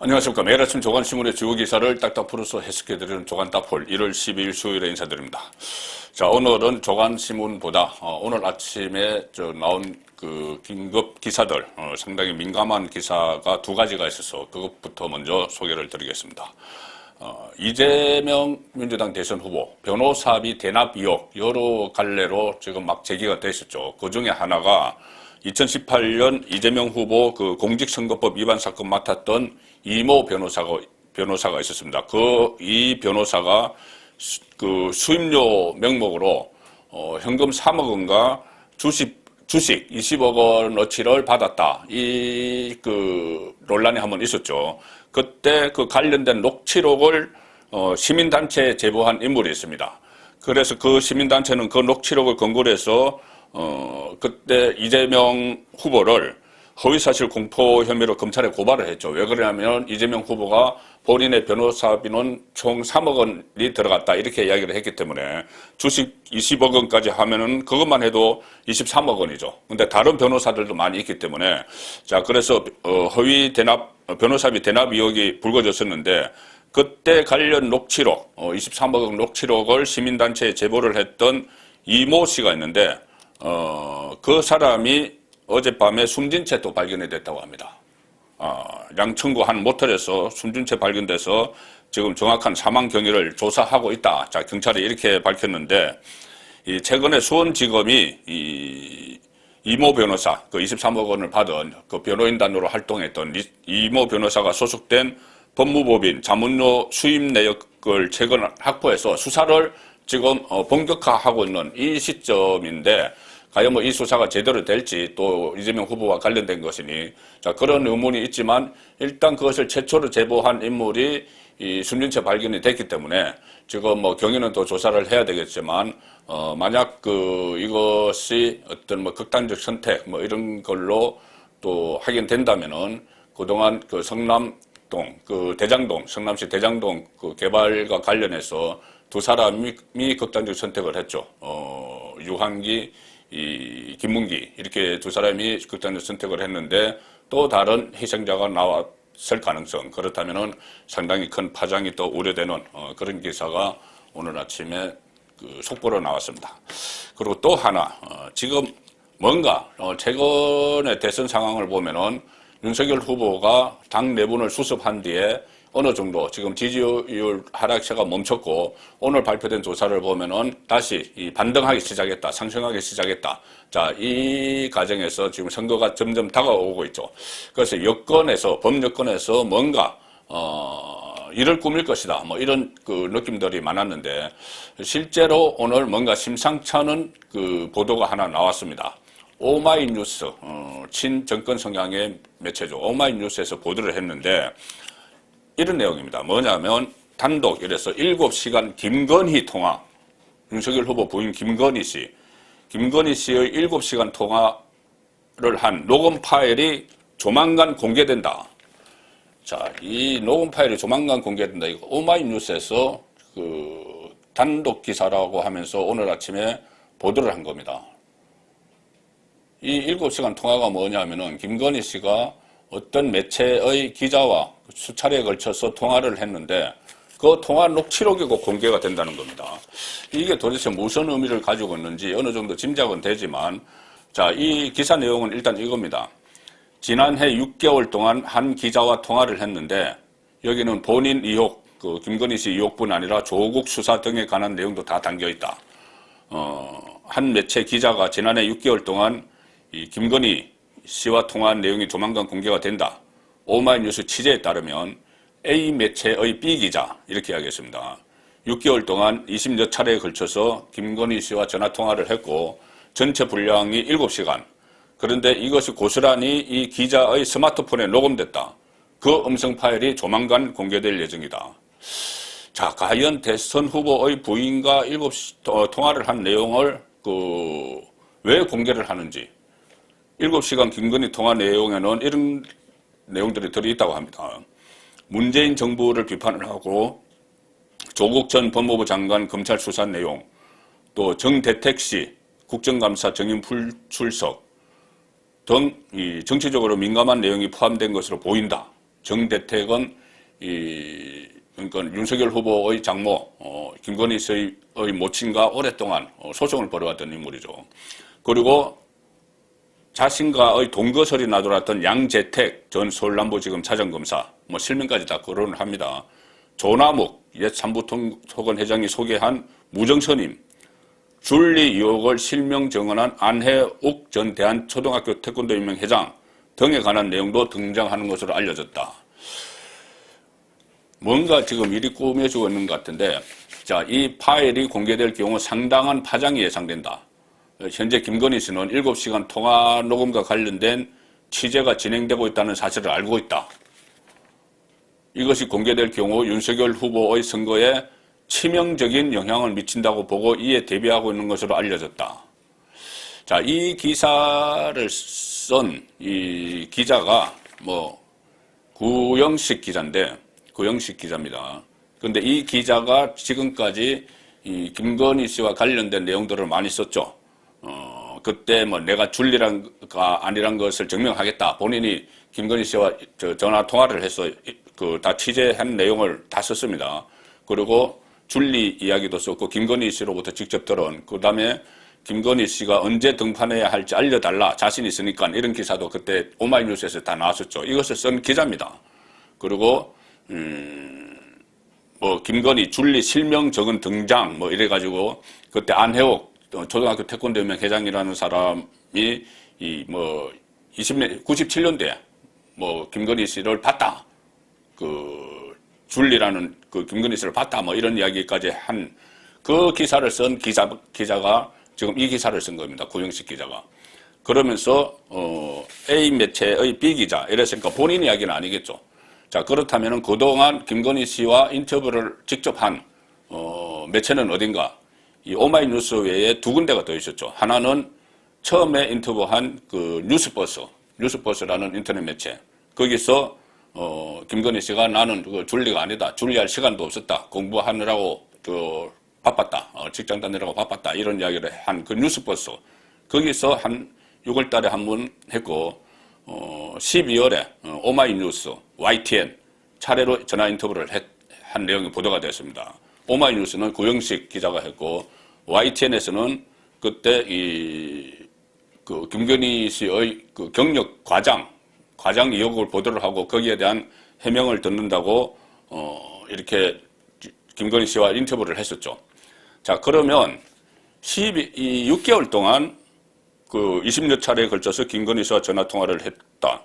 안녕하십니까. 매일 아침 조간신문의 주요 기사를 딱딱 풀어서 해석해드리는 조간따폴 1월 12일 수요일에 인사드립니다. 자, 오늘은 조간신문보다 오늘 아침에 나온 그 긴급 기사들, 상당히 민감한 기사가 두 가지가 있어서 그것부터 먼저 소개를 드리겠습니다. 이재명 민주당 대선 후보 변호사비 대납 의혹 여러 갈래로 지금 막 제기가 됐었죠. 그 중에 하나가 2018년 이재명 후보 그 공직선거법 위반 사건 맡았던 이모 변호사가 있었습니다. 이 변호사가 그 수임료 명목으로 현금 3억 원과 주식 20억 원어치를 받았다. 이 그 논란이 한번 있었죠. 그때 그 관련된 녹취록을 시민단체에 제보한 인물이 있습니다. 그래서 그 시민단체는 그 녹취록을 근거로 해서 그때 이재명 후보를 허위사실 공포 혐의로 검찰에 고발을 했죠. 왜 그러냐면 이재명 후보가 본인의 변호사비는 총 3억 원이 들어갔다 이렇게 이야기를 했기 때문에 주식 20억 원까지 하면은 그것만 해도 23억 원이죠. 근데 다른 변호사들도 많이 있기 때문에 자 그래서 허위 대납 변호사비 대납 의혹이 불거졌었는데 그때 관련 녹취록 23억 원 녹취록을 시민단체에 제보를 했던 이모 씨가 있는데 그 사람이 어젯밤에 숨진 채 또 발견이 됐다고 합니다. 양천구 한 모텔에서 숨진 채 발견돼서 지금 정확한 사망 경위를 조사하고 있다. 자, 경찰이 이렇게 밝혔는데, 최근에 수원지검이 이모 변호사, 그 23억 원을 받은 그 변호인단으로 활동했던 이모 변호사가 소속된 법무법인 자문료 수입 내역을 최근 확보해서 수사를 지금 본격화하고 있는 이 시점인데, 과연 이 수사가 제대로 될지 또 이재명 후보와 관련된 것이니 자 그런 의문이 있지만 일단 그것을 최초로 제보한 인물이 이 숨진채 발견이 됐기 때문에 지금 경위는 더 조사를 해야 되겠지만 만약 이것이 어떤 극단적 선택 이런 걸로 또 확인된다면은 그동안 그 성남동 대장동 성남시 대장동 그 개발과 관련해서 두 사람이 극단적 선택을 했죠. 유한기 김문기 이렇게 두 사람이 극단적 선택을 했는데 또 다른 희생자가 나왔을 가능성 그렇다면은 상당히 큰 파장이 또 우려되는 그런 기사가 오늘 아침에 속보로 나왔습니다. 그리고 또 하나 지금 뭔가 최근의 대선 상황을 보면은 윤석열 후보가 당 내분을 수습한 뒤에 어느 정도 지금 지지율 하락세가 멈췄고 오늘 발표된 조사를 보면은 다시 반등하기 시작했다, 상승하기 시작했다. 자, 이 과정에서 지금 선거가 점점 다가오고 있죠. 그래서 범여권에서 뭔가 일을 꾸밀 것이다. 이런 그 느낌들이 많았는데 실제로 오늘 뭔가 심상치 않은 그 보도가 하나 나왔습니다. 오마이뉴스 친정권 성향의 매체죠. 오마이뉴스에서 보도를 했는데. 이런 내용입니다. 뭐냐면 단독 이래서 7시간 김건희 통화 윤석열 후보 부인 김건희 씨의 7시간 통화를 한 녹음 파일이 조만간 공개된다. 자, 이 녹음 파일이 조만간 공개된다. 이거 오마이뉴스에서 그 단독 기사라고 하면서 오늘 아침에 보도를 한 겁니다. 이 7시간 통화가 뭐냐면은 김건희 씨가 어떤 매체의 기자와 수차례에 걸쳐서 통화를 했는데 그 통화 녹취록이고 공개가 된다는 겁니다. 이게 도대체 무슨 의미를 가지고 있는지 어느 정도 짐작은 되지만 자, 이 기사 내용은 일단 이겁니다. 지난해 6개월 동안 한 기자와 통화를 했는데 여기는 본인 의혹, 그 김건희 씨 의혹뿐 아니라 조국 수사 등에 관한 내용도 다 담겨 있다. 한 매체 기자가 지난해 6개월 동안 이 김건희 씨와 통화한 내용이 조만간 공개가 된다. 오마이뉴스 취재에 따르면 A 매체의 B 기자 이렇게 이야기했습니다. 6개월 동안 20여 차례에 걸쳐서 김건희 씨와 전화통화를 했고 전체 분량이 7시간. 그런데 이것이 고스란히 이 기자의 스마트폰에 녹음됐다. 그 음성 파일이 조만간 공개될 예정이다. 자, 과연 대선 후보의 부인과 통화를 한 내용을 왜 공개를 하는지 7시간 김건희 통화 내용에는 이런 내용들이 들어있다고 합니다. 문재인 정부를 비판을 하고 조국 전 법무부 장관 검찰 수사 내용, 또 정대택 씨 국정감사 정인 불출석 등 이 정치적으로 민감한 내용이 포함된 것으로 보인다. 정대택은 그러니까 윤석열 후보의 장모 김건희 씨의 모친과 오랫동안 소송을 벌여왔던 인물이죠. 그리고 자신과의 동거설이 나돌았던 양재택 전 서울남부지검 차장검사, 뭐 실명까지 다 거론을 합니다. 조남욱 옛 삼부토건 회장이 소개한 무정선임, 줄리 의혹을 실명 증언한 안혜욱 전 대한초등학교 태권도연맹 회장 등에 관한 내용도 등장하는 것으로 알려졌다. 뭔가 지금 일이 꾸며지고 있는 것 같은데, 자, 이 파일이 공개될 경우 상당한 파장이 예상된다. 현재 김건희 씨는 7시간 통화 녹음과 관련된 취재가 진행되고 있다는 사실을 알고 있다. 이것이 공개될 경우 윤석열 후보의 선거에 치명적인 영향을 미친다고 보고 이에 대비하고 있는 것으로 알려졌다. 자, 이 기사를 쓴 이 기자가 구영식 기자입니다. 그런데 이 기자가 지금까지 이 김건희 씨와 관련된 내용들을 많이 썼죠. 그때 내가 줄리가 아니란 것을 증명하겠다. 본인이 김건희 씨와 전화 통화를 해서 다 취재한 내용을 다 썼습니다. 그리고 줄리 이야기도 썼고 김건희 씨로부터 직접 들은, 그 다음에 김건희 씨가 언제 등판해야 할지 알려달라, 자신 있으니까, 이런 기사도 그때 오마이뉴스에서 다 나왔었죠. 이것을 쓴 기자입니다. 그리고 김건희 줄리 실명 적은 등장 이래가지고 그때 안혜옥 초등학교 태권도연맹 회장이라는 사람이 97년도에 김건희 씨를 봤다. 줄리라는 김건희 씨를 봤다. 이런 이야기까지 한 그 기사를 쓴 기자가 지금 이 기사를 쓴 겁니다. 구영식 기자가. 그러면서, A 매체의 B 기자. 이랬으니까 본인 이야기는 아니겠죠. 자, 그렇다면은 그동안 김건희 씨와 인터뷰를 직접 한, 매체는 어딘가? 이 오마이뉴스 외에 두 군데가 더 있었죠. 하나는 처음에 인터뷰한 뉴스버스라는 인터넷 매체. 거기서, 김건희 씨가 나는 줄리가 아니다. 줄리할 시간도 없었다. 공부하느라고 바빴다. 직장 다니느라고 바빴다. 이런 이야기를 한 그 뉴스버스. 거기서 한 6월 달에 한 번 했고, 12월에 오마이뉴스, YTN 차례로 전화 인터뷰를 한 내용이 보도가 됐습니다. 오마이뉴스는 구영식 기자가 했고, YTN에서는 그때 김건희 씨의 경력 과장 의혹을 보도를 하고 거기에 대한 해명을 듣는다고, 이렇게 김건희 씨와 인터뷰를 했었죠. 자, 그러면 6개월 동안 20여 차례에 걸쳐서 김건희 씨와 전화통화를 했다.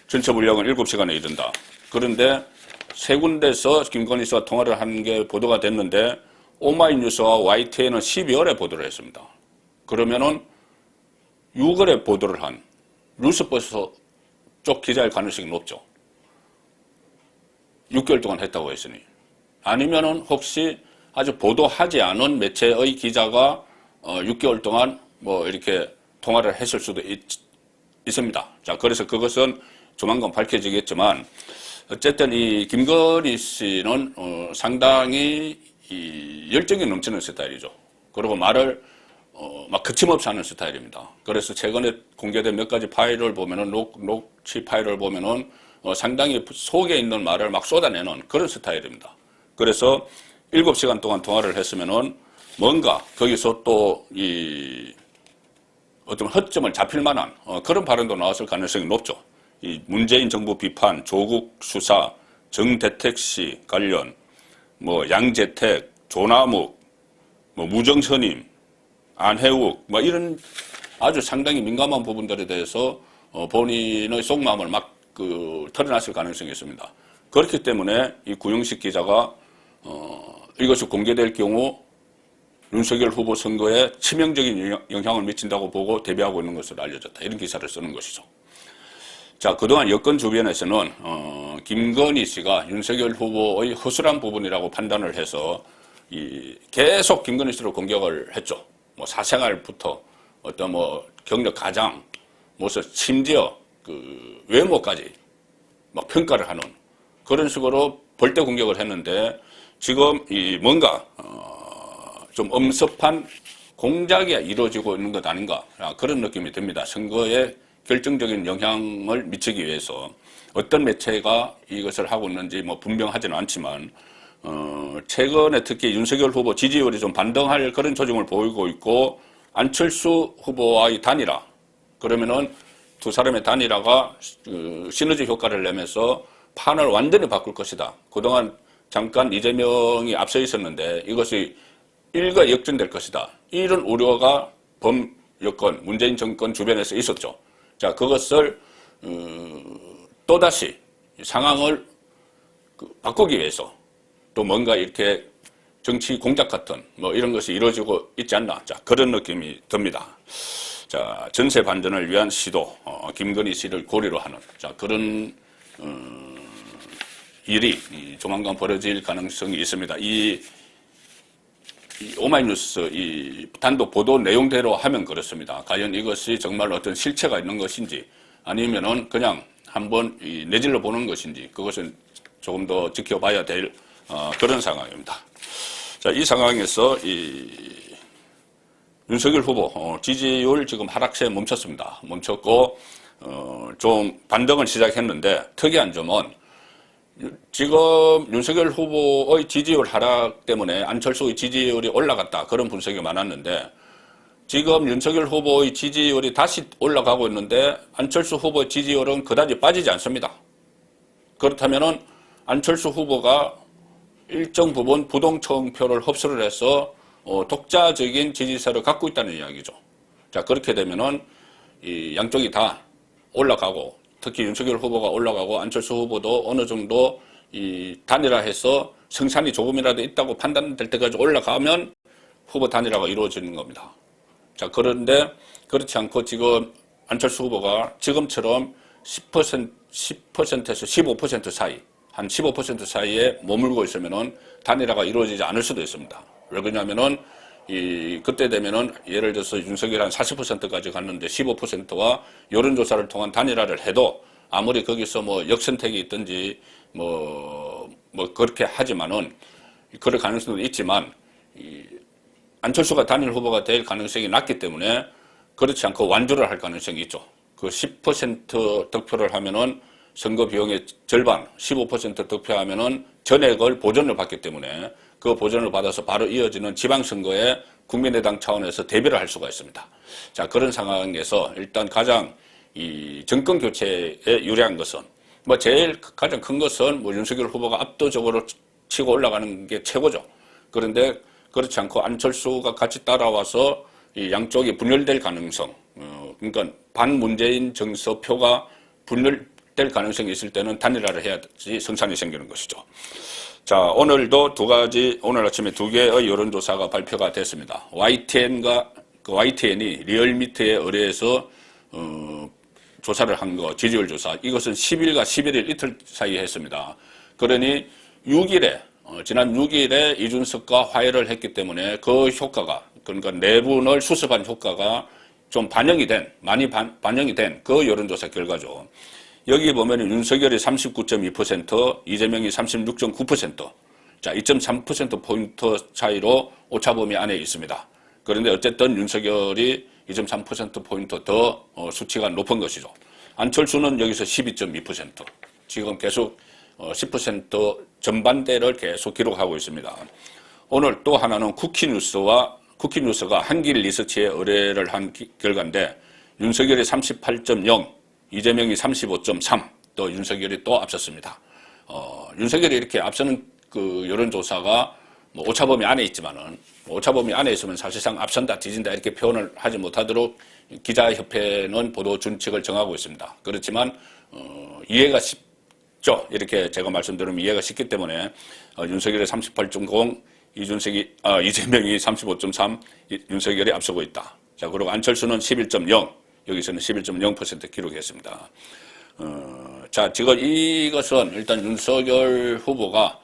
전체 분량은 7시간에 이른다. 그런데 세 군데서 김건희 씨와 통화를 한 게 보도가 됐는데 오마이뉴스와 YTN은 12월에 보도를 했습니다. 그러면은 6월에 보도를 한 뉴스버스 쪽 기자일 가능성이 높죠. 6개월 동안 했다고 했으니. 아니면은 혹시 아주 보도하지 않은 매체의 기자가 6개월 동안 이렇게 통화를 했을 수도 있습니다. 자, 그래서 그것은 조만간 밝혀지겠지만, 어쨌든 이 김건희 씨는 상당히 열정이 넘치는 스타일이죠. 그리고 말을 막 거침없이 하는 스타일입니다. 그래서 최근에 공개된 몇 가지 파일을 보면은 녹취 파일을 보면은 상당히 속에 있는 말을 막 쏟아내는 그런 스타일입니다. 그래서 7시간 동안 통화를 했으면은 뭔가 거기서 또 어떤 허점을 잡힐 만한 그런 발언도 나왔을 가능성이 높죠. 이 문재인 정부 비판, 조국 수사, 정대택 씨 관련, 양재택, 조남욱, 무정선임, 안혜욱, 이런 아주 상당히 민감한 부분들에 대해서 본인의 속마음을 막 털어놨을 가능성이 있습니다. 그렇기 때문에 이 구영식 기자가 이것이 공개될 경우 윤석열 후보 선거에 치명적인 영향을 미친다고 보고 대비하고 있는 것으로 알려졌다. 이런 기사를 쓰는 것이죠. 자, 그동안 여권 주변에서는 김건희 씨가 윤석열 후보의 허술한 부분이라고 판단을 해서 계속 김건희 씨를 공격을 했죠. 사생활부터 어떤 경력 가장, 심지어 외모까지 막 평가를 하는 그런 식으로 벌떼 공격을 했는데, 지금 뭔가 좀 엄습한 공작이 이루어지고 있는 것 아닌가, 그런 느낌이 듭니다. 선거에 결정적인 영향을 미치기 위해서 어떤 매체가 이것을 하고 있는지 뭐 분명하지는 않지만 최근에 특히 윤석열 후보 지지율이 좀 반등할 그런 조짐을 보이고 있고 안철수 후보와의 단일화 그러면은 두 사람의 단일화가 시너지 효과를 내면서 판을 완전히 바꿀 것이다. 그동안 잠깐 이재명이 앞서 있었는데 이것이 일가 역전될 것이다. 이런 우려가 여권, 문재인 정권 주변에서 있었죠. 자, 그것을 또다시 상황을 바꾸기 위해서 또 뭔가 이렇게 정치 공작 같은 뭐 이런 것이 이루어지고 있지 않나. 자, 그런 느낌이 듭니다. 자, 전세 반전을 위한 시도, 김건희 씨를 고리로 하는 자, 그런 일이 조만간 벌어질 가능성이 있습니다. 이 오마이뉴스 이 단독 보도 내용대로 하면 그렇습니다. 과연 이것이 정말 어떤 실체가 있는 것인지 아니면은 그냥 한번 내질러 보는 것인지 그것은 조금 더 지켜봐야 될 그런 상황입니다. 자, 이 상황에서 윤석열 후보 지지율 지금 하락세에 멈췄습니다. 멈췄고 좀 반등을 시작했는데 특이한 점은 지금 윤석열 후보의 지지율 하락 때문에 안철수의 지지율이 올라갔다. 그런 분석이 많았는데 지금 윤석열 후보의 지지율이 다시 올라가고 있는데 안철수 후보의 지지율은 그다지 빠지지 않습니다. 그렇다면은 안철수 후보가 일정 부분 부동층표를 흡수를 해서 독자적인 지지세를 갖고 있다는 이야기죠. 자, 그렇게 되면은 이 양쪽이 다 올라가고 특히 윤석열 후보가 올라가고 안철수 후보도 어느 정도 단일화해서 승산이 조금이라도 있다고 판단될 때까지 올라가면 후보 단일화가 이루어지는 겁니다. 자, 그런데 그렇지 않고 지금 안철수 후보가 지금처럼 10%에서 15% 사이, 한 15% 사이에 머물고 있으면은 단일화가 이루어지지 않을 수도 있습니다. 왜 그러냐면은 그때 되면은 예를 들어서 윤석열 한 40%까지 갔는데 15%와 여론조사를 통한 단일화를 해도 아무리 거기서 뭐 역선택이 있든지 뭐 그렇게 하지만은 그럴 가능성도 있지만 안철수가 단일 후보가 될 가능성이 낮기 때문에 그렇지 않고 완주를 할 가능성이 있죠. 그 10% 득표를 하면은 선거 비용의 절반, 15% 득표하면은 전액을 보전을 받기 때문에 그 보전을 받아서 바로 이어지는 지방선거에 국민의당 차원에서 대비를 할 수가 있습니다. 자, 그런 상황에서 일단 가장 이 정권 교체에 유리한 것은 뭐 제일 가장 큰 것은 뭐 윤석열 후보가 압도적으로 치고 올라가는 게 최고죠. 그런데 그렇지 않고 안철수가 같이 따라와서 이 양쪽이 분열될 가능성, 그러니까 반문재인 정서표가 분열될 가능성이 있을 때는 단일화를 해야지 승산이 생기는 것이죠. 자, 오늘도 오늘 아침에 두 개의 여론조사가 발표가 됐습니다. YTN이 리얼미터에 의뢰해서, 조사를 한 거, 지지율 조사. 이것은 10일과 11일 이틀 사이에 했습니다. 그러니 6일에, 지난 6일에 이준석과 화해를 했기 때문에 그 효과가, 그러니까 내분을 수습한 효과가 좀 많이 반영이 된 그 여론조사 결과죠. 여기 보면 윤석열이 39.2%, 이재명이 36.9%. 자, 2.3%포인트 차이로 오차범위 안에 있습니다. 그런데 어쨌든 윤석열이 2.3%포인트 더 수치가 높은 것이죠. 안철수는 여기서 12.2%. 지금 계속 10% 전반대를 계속 기록하고 있습니다. 오늘 또 하나는 쿠키뉴스가 한길 리서치에 의뢰를 한 결과인데 윤석열이 38.0, 이재명이 35.3, 또 윤석열이 또 앞섰습니다. 윤석열이 이렇게 앞서는 그 여론조사가 뭐 오차범위 안에 있지만은, 오차범위 안에 있으면 사실상 앞선다, 뒤진다 이렇게 표현을 하지 못하도록 기자협회는 보도 준칙을 정하고 있습니다. 그렇지만, 이해가 쉽죠. 이렇게 제가 말씀드리면 이해가 쉽기 때문에, 윤석열이 38.0, 이재명이 35.3, 윤석열이 앞서고 있다. 자, 그리고 안철수는 11.0, 여기서는 11.0% 기록했습니다. 자, 지금 이것은 일단 윤석열 후보가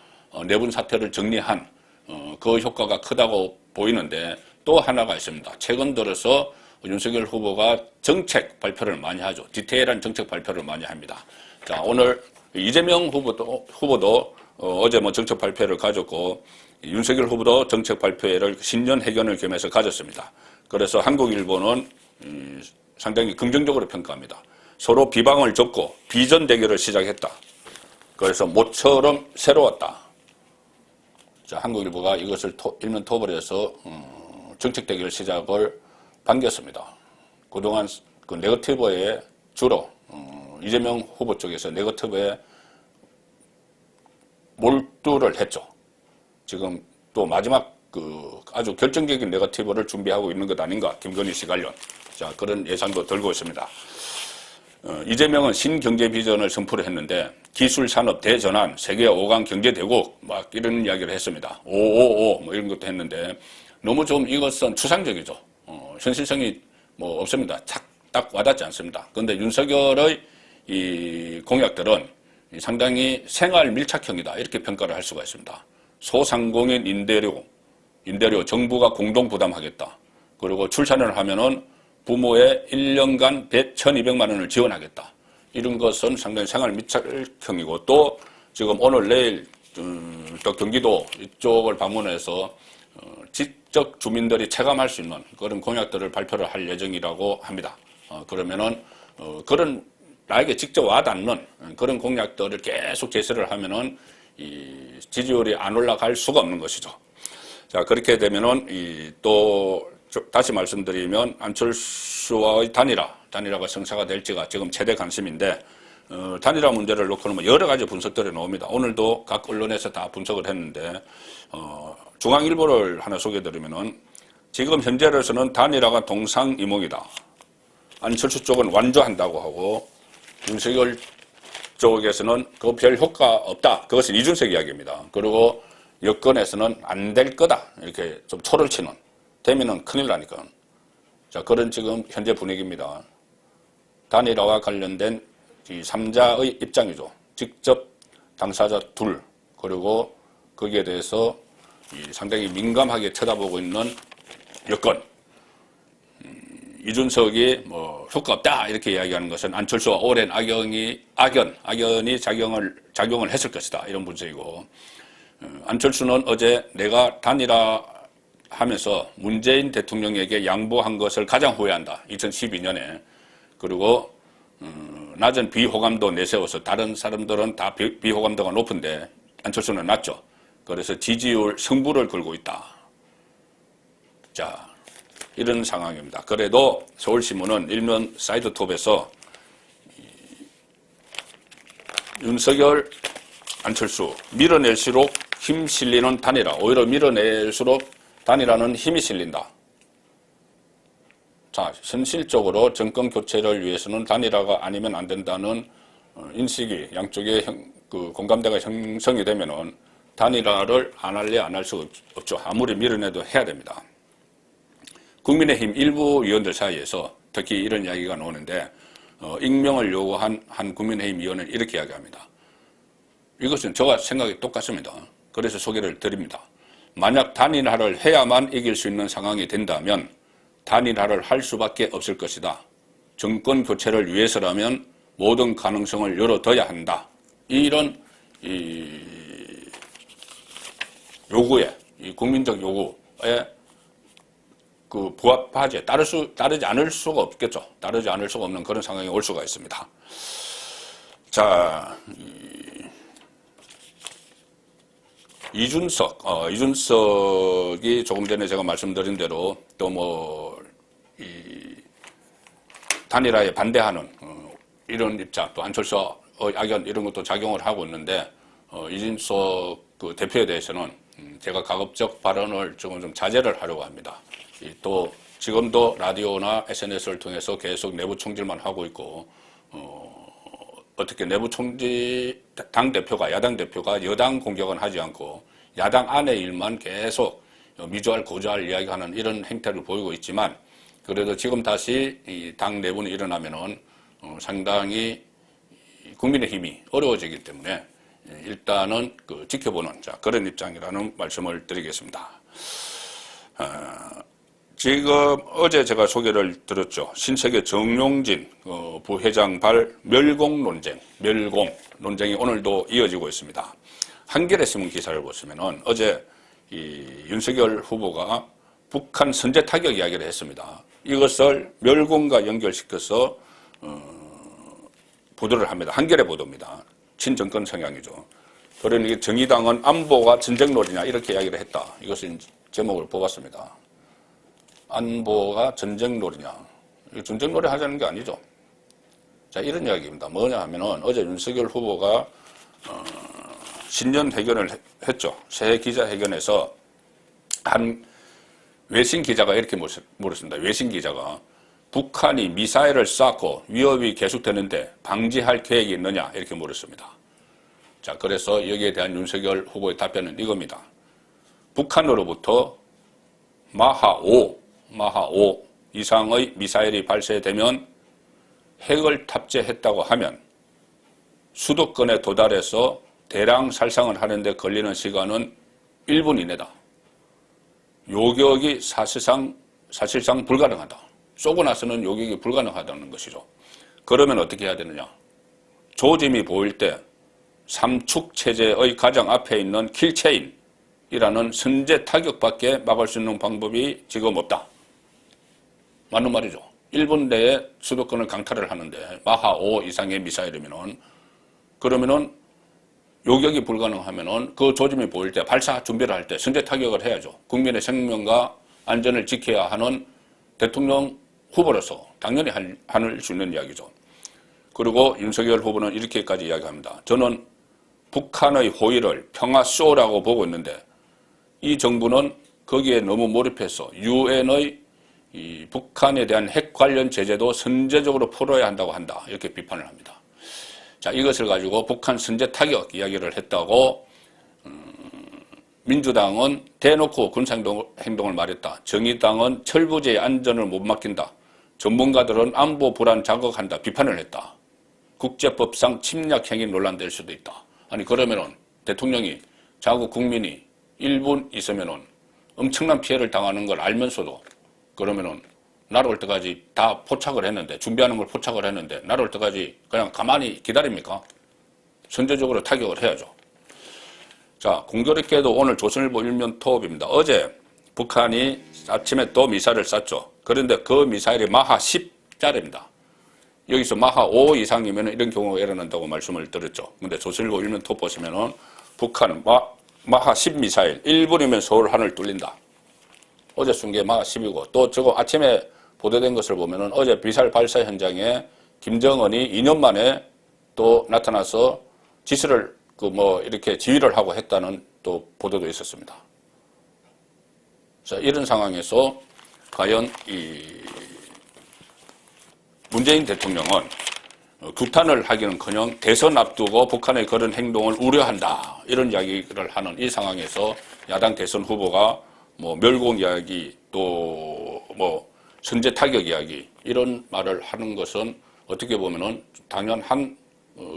내분 사태를 정리한 그 효과가 크다고 보이는데 또 하나가 있습니다. 최근 들어서 윤석열 후보가 정책 발표를 많이 하죠. 디테일한 정책 발표를 많이 합니다. 자, 오늘 이재명 후보도 어제 뭐 정책 발표를 가졌고 윤석열 후보도 정책 발표회를 신년 회견을 겸해서 가졌습니다. 그래서 한국일보는 상당히 긍정적으로 평가합니다. 서로 비방을 접고 비전 대결을 시작했다. 그래서 모처럼 새로웠다. 자, 한국일보가 이것을 일면 토벌해서 정책 대결 시작을 반겼습니다. 그동안 그 네거티브에 주로 이재명 후보 쪽에서 네거티브에 몰두를 했죠. 지금 또 마지막 그 아주 결정적인 네거티브를 준비하고 있는 것 아닌가, 김건희 씨 관련. 자, 그런 예상도 들고 있습니다. 이재명은 신경제 비전을 선포를 했는데 기술 산업 대전환, 세계 5강 경제대국 막 이런 이야기를 했습니다. 555 뭐 이런 것도 했는데 너무 좀 이것은 추상적이죠. 현실성이 뭐 없습니다. 딱 와닿지 않습니다. 그런데 윤석열의 이 공약들은 상당히 생활 밀착형이다 이렇게 평가를 할 수가 있습니다. 소상공인 임대료 정부가 공동 부담하겠다. 그리고 출산을 하면은 부모의 1년간 1,200만 원을 지원하겠다. 이런 것은 상당히 생활 밀착형이고 또 지금 오늘 내일 또 경기도 이쪽을 방문해서 직접 주민들이 체감할 수 있는 그런 공약들을 발표를 할 예정이라고 합니다. 그러면은 그런 나에게 직접 와닿는 그런 공약들을 계속 제시를 하면은 이 지지율이 안 올라갈 수가 없는 것이죠. 자, 그렇게 되면은 또 다시 말씀드리면 안철수와의 단일화가 성사가 될지가 지금 최대 관심인데 단일화 문제를 놓고는 뭐 여러 가지 분석들이 나옵니다. 오늘도 각 언론에서 다 분석을 했는데 중앙일보를 하나 소개해드리면은 지금 현재로서는 단일화가 동상이몽이다. 안철수 쪽은 완주한다고 하고 윤석열 쪽에서는 그 별 효과 없다. 그것은 이준석 이야기입니다. 그리고 여권에서는 안 될 거다. 이렇게 좀 초를 치는. 되면은 큰일 나니까. 자, 그런 지금 현재 분위기입니다. 단일화와 관련된 이 3자의 입장이죠. 직접 당사자 둘, 그리고 거기에 대해서 상당히 민감하게 쳐다보고 있는 여권. 이준석이 뭐 효과 없다 이렇게 이야기하는 것은 안철수와 오랜 악연이 작용을 했을 것이다 이런 분석이고 안철수는 어제 내가 단일화하면서 문재인 대통령에게 양보한 것을 가장 후회한다 2012년에 그리고 낮은 비호감도 내세워서 다른 사람들은 다 비호감도가 높은데 안철수는 낮죠. 그래서 지지율 승부를 걸고 있다. 자. 이런 상황입니다. 그래도 서울신문은 일면 사이드톱에서 윤석열, 안철수 밀어낼수록 힘 실리는 단일화. 오히려 밀어낼수록 단일화는 힘이 실린다. 자, 현실적으로 정권 교체를 위해서는 단일화가 아니면 안 된다는 인식이 양쪽의 그 공감대가 형성이 되면은 단일화를 안 할래 안 할 수 없죠. 아무리 밀어내도 해야 됩니다. 국민의힘 일부 의원들 사이에서 특히 이런 이야기가 나오는데 익명을 요구한 한 국민의힘 의원은 이렇게 이야기합니다. 이것은 저와 생각이 똑같습니다. 그래서 소개를 드립니다. 만약 단일화를 해야만 이길 수 있는 상황이 된다면 단일화를 할 수밖에 없을 것이다. 정권 교체를 위해서라면 모든 가능성을 열어둬야 한다. 이런 요구에 이 국민적 요구에 그 부합하지 따르지 않을 수가 없겠죠. 따르지 않을 수가 없는 그런 상황이 올 수가 있습니다. 자, 이준석이 조금 전에 제가 말씀드린 대로 또 뭐 단일화에 반대하는 이런 입장, 또 안철수의 악연 이런 것도 작용을 하고 있는데 이준석 그 대표에 대해서는 제가 가급적 발언을 조금 좀 자제를 하려고 합니다. 또 지금도 라디오나 SNS를 통해서 계속 내부 총질만 하고 있고 어떻게 내부 총질 당대표가 야당 대표가 여당 공격은 하지 않고 야당 안의 일만 계속 미주알 고주알 이야기하는 이런 행태를 보이고 있지만 그래도 지금 다시 이 당 내분이 일어나면은 상당히 국민의힘이 어려워지기 때문에 일단은 그 지켜보는 그런 입장이라는 말씀을 드리겠습니다. 지금 어제 제가 소개를 드렸죠. 신세계 정용진 부회장 발 멸공 논쟁이 오늘도 이어지고 있습니다. 한겨레 신문 기사를 보시면은 어제 이 윤석열 후보가 북한 선제 타격 이야기를 했습니다. 이것을 멸공과 연결시켜서 보도를 합니다. 한겨레 보도입니다. 친정권 성향이죠. 그러니 정의당은 안보가 전쟁놀이냐 이렇게 이야기를 했다. 이것은 제목을 뽑았습니다. 안보가 전쟁놀이냐. 전쟁놀이 하자는 게 아니죠. 자, 이런 이야기입니다. 뭐냐 하면은 어제 윤석열 후보가 신년 회견을 했죠. 새해 기자회견에서 한 외신 기자가 이렇게 물었습니다. 외신 기자가 북한이 미사일을 쐈고 위협이 계속되는데 방지할 계획이 있느냐 이렇게 물었습니다. 자, 그래서 여기에 대한 윤석열 후보의 답변은 이겁니다. 북한으로부터 마하 5 이상의 미사일이 발射되면 핵을 탑재했다고 하면 수도권에 도달해서 대량 살상을 하는데 걸리는 시간은 1분 이내다. 요격이 사실상 불가능하다. 쏘고 나서는 요격이 불가능하다는 것이죠. 그러면 어떻게 해야 되느냐. 조짐이 보일 때 삼축 체제의 가장 앞에 있는 킬체인이라는 선제 타격밖에 막을 수 있는 방법이 지금 없다. 맞는 말이죠. 1분 내에 수도권을 강탈을 하는데 마하 5 이상의 미사일이면은 그러면은 요격이 불가능하면은 그 조짐이 보일 때 발사 준비를 할 때 선제 타격을 해야죠. 국민의 생명과 안전을 지켜야 하는 대통령 후보로서 당연히 할 수 있는 이야기죠. 그리고 윤석열 후보는 이렇게까지 이야기합니다. 저는 북한의 호의를 평화쇼라고 보고 있는데 이 정부는 거기에 너무 몰입해서 유엔의 이 북한에 대한 핵 관련 제재도 선제적으로 풀어야 한다고 한다. 이렇게 비판을 합니다. 자, 이것을 가지고 북한 선제 타격 이야기를 했다고 민주당은 대놓고 군사행동을 말했다. 정의당은 철부지의 안전을 못 맡긴다. 전문가들은 안보 불안 자극한다. 비판을 했다. 국제법상 침략 행위 논란될 수도 있다. 아니 그러면은 대통령이 자국 국민이 1분 있으면은 엄청난 피해를 당하는 걸 알면서도 그러면은 날 올 때까지 다 포착을 했는데 준비하는 걸 포착을 했는데 날 올 때까지 그냥 가만히 기다립니까? 선제적으로 타격을 해야죠. 자, 공교롭게도 오늘 조선일보 일면 토업입니다. 어제 북한이 아침에 또 미사일을 쐈죠. 그런데 그 미사일이 마하 10짜리입니다. 여기서 마하 5 이상이면 이런 경우가 일어난다고 말씀을 드렸죠. 근데 조선일보 일면 토업 보시면은 북한은 마하 10 미사일 1분이면 서울 하늘 뚫린다. 어제 쏜 게 마하 10이고 또 저거 아침에 보도된 것을 보면은 어제 미사일 발사 현장에 김정은이 2년 만에 또 나타나서 지시를 이렇게 지휘를 하고 했다는 또 보도도 있었습니다. 자, 이런 상황에서 과연 문재인 대통령은 규탄을 하기는커녕 대선 앞두고 북한의 그런 행동을 우려한다. 이런 이야기를 하는 이 상황에서 야당 대선 후보가 멸공 이야기 또 선제 타격 이야기 이런 말을 하는 것은 어떻게 보면은 당연한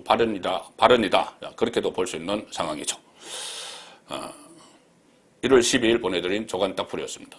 발언이다. 그렇게도 볼 수 있는 상황이죠. 1월 12일 보내드린 조간 딱풀이었습니다.